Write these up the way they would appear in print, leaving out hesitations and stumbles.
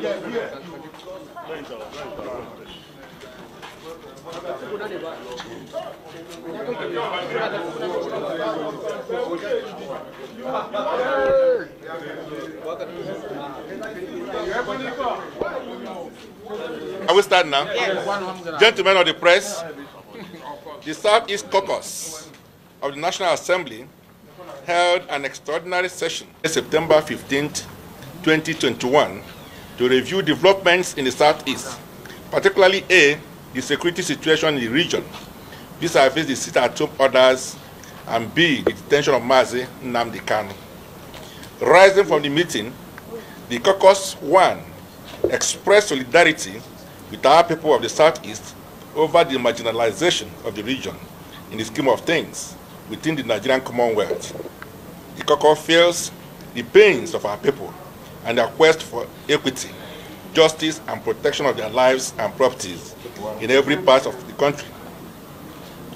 Can we start now? Yes. Gentlemen of the press, the Southeast Caucus of the National Assembly held an extraordinary session on September 15th, 2021 to review developments in the Southeast, particularly A, the security situation in the region, vis-a-vis the sit-at-home orders, and B, the detention of Mazi Nnamdi Kanu. Rising from the meeting, the caucus 1 expressed solidarity with our people of the Southeast over the marginalization of the region in the scheme of things within the Nigerian Commonwealth. The caucus feels the pains of our people and their quest for equity, justice, and protection of their lives and properties in every part of the country.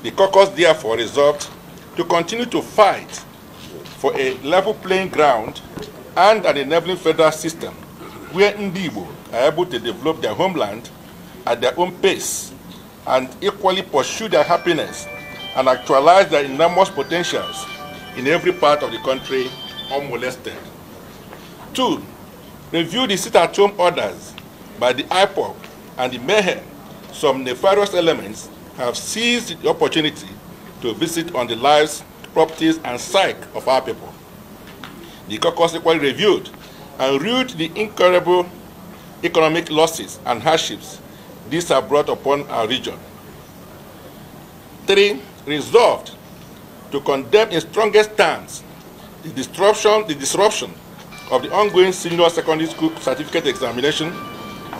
The caucus therefore resolved to continue to fight for a level playing ground and an enabling federal system where Ndi Igbo are able to develop their homeland at their own pace and equally pursue their happiness and actualize their enormous potentials in every part of the country unmolested. 2, review the sit-at-home orders by the IPOB and the mayhem some nefarious elements have seized the opportunity to visit on the lives, properties, and psyche of our people. The caucus equally reviewed and viewed the incurable economic losses and hardships these have brought upon our region. 3, resolved to condemn in strongest terms the disruption of the ongoing senior secondary school certificate examination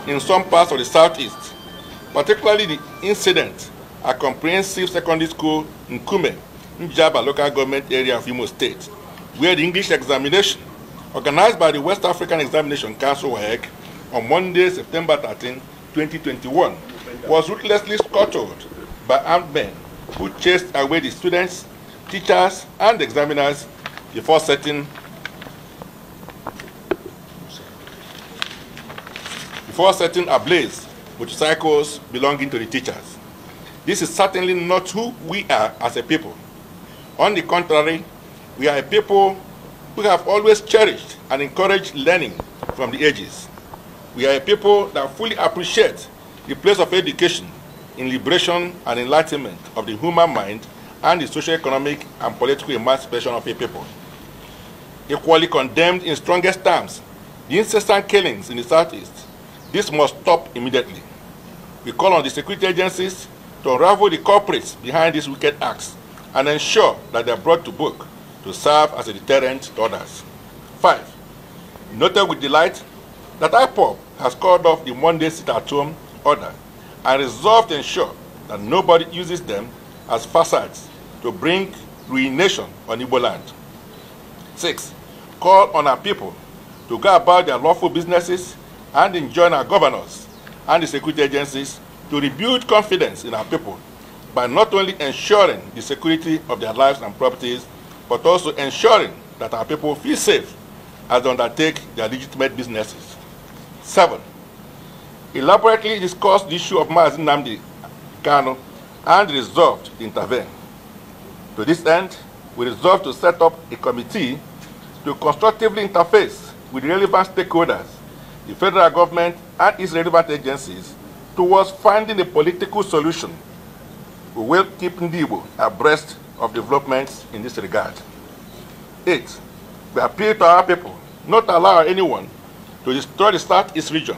in some parts of the Southeast, particularly the incident at Comprehensive Secondary School in Kume, Njaba local government area of Imo State, where the English examination, organized by the West African Examination Council WAEC on Monday, September 13, 2021, was ruthlessly scuttled by armed men who chased away the students, teachers, and examiners before setting ablaze motorcycles belonging to the teachers. This is certainly not who we are as a people. On the contrary, we are a people who have always cherished and encouraged learning from the ages. We are a people that fully appreciate the place of education in liberation and enlightenment of the human mind and the socio-economic and political emancipation of a people. Equally condemned in strongest terms the incessant killings in the Southeast. This must stop immediately. We call on the security agencies to unravel the culprits behind these wicked acts and ensure that they are brought to book to serve as a deterrent to others. 5, noted with delight that IPOB has called off the Monday sit-at-home order and resolved to ensure that nobody uses them as facades to bring ruination on Igbo land. 6, call on our people to go about their lawful businesses and enjoin our governors and the security agencies to rebuild confidence in our people by not only ensuring the security of their lives and properties, but also ensuring that our people feel safe as they undertake their legitimate businesses. 7, elaborately discussed the issue of Mazi Nnamdi Kanu and resolved to intervene. To this end, we resolved to set up a committee to constructively interface with relevant stakeholders, the federal government and its relevant agencies, towards finding a political solution. We will keep Ndi Igbo abreast of developments in this regard. 8, we appeal to our people not to allow anyone to destroy the Southeast region.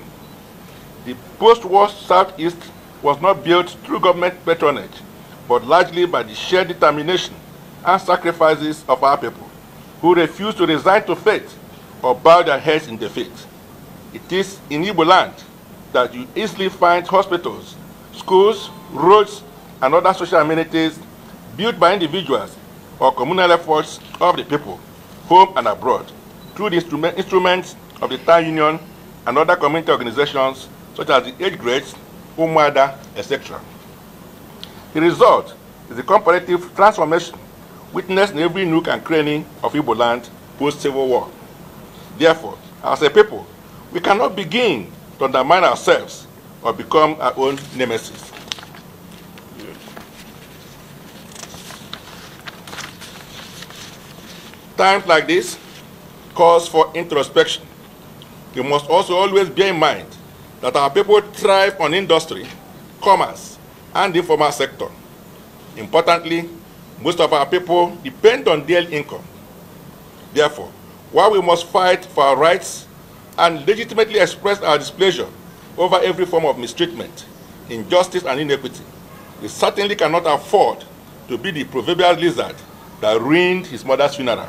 The post-war Southeast was not built through government patronage, but largely by the sheer determination and sacrifices of our people, who refused to resign to fate or bow their heads in defeat. It is in Igbo land that you easily find hospitals, schools, roads, and other social amenities built by individuals or communal efforts of the people, home and abroad, through the instruments of the town union and other community organizations such as the age grades, Umuada, etc. The result is the comparative transformation witnessed in every nook and cranny of Igbo land post-Civil War. Therefore, as a people, we cannot begin to undermine ourselves or become our own nemesis. Times like this calls for introspection. We must also always bear in mind that our people thrive on industry, commerce, and the informal sector. Importantly, most of our people depend on daily income. Therefore, while we must fight for our rights and legitimately express our displeasure over every form of mistreatment, injustice, and inequity, we certainly cannot afford to be the proverbial lizard that ruined his mother's funeral.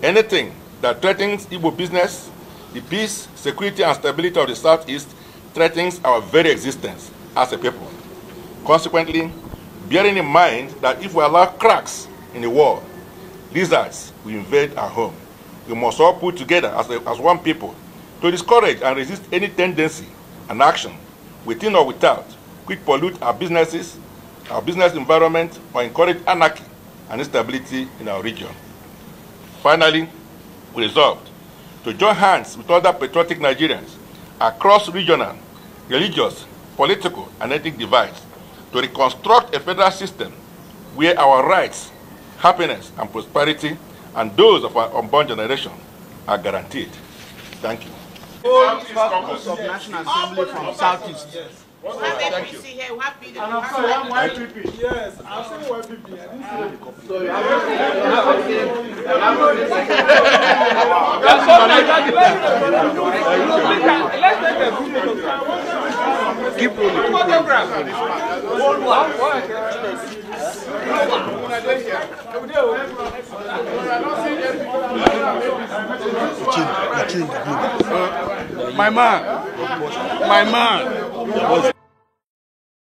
Anything that threatens Igbo business, the peace, security, and stability of the Southeast threatens our very existence as a people. Consequently, bearing in mind that if we allow cracks in the wall, lizards will invade our home, we must all put together as one people to discourage and resist any tendency and action, within or without, which pollute our businesses, our business environment, or encourage anarchy and instability in our region. Finally, we resolved to join hands with other patriotic Nigerians across regional, religious, political, and ethnic divides to reconstruct a federal system where our rights, happiness, and prosperity, and those of our unborn generation are guaranteed. Thank you. All caucus of National Assembly from Southeast. Yes. We have APC here, we have PDP. And I'm sorry, I'm YPP. Yes, I'm saying YPP. Keep my man.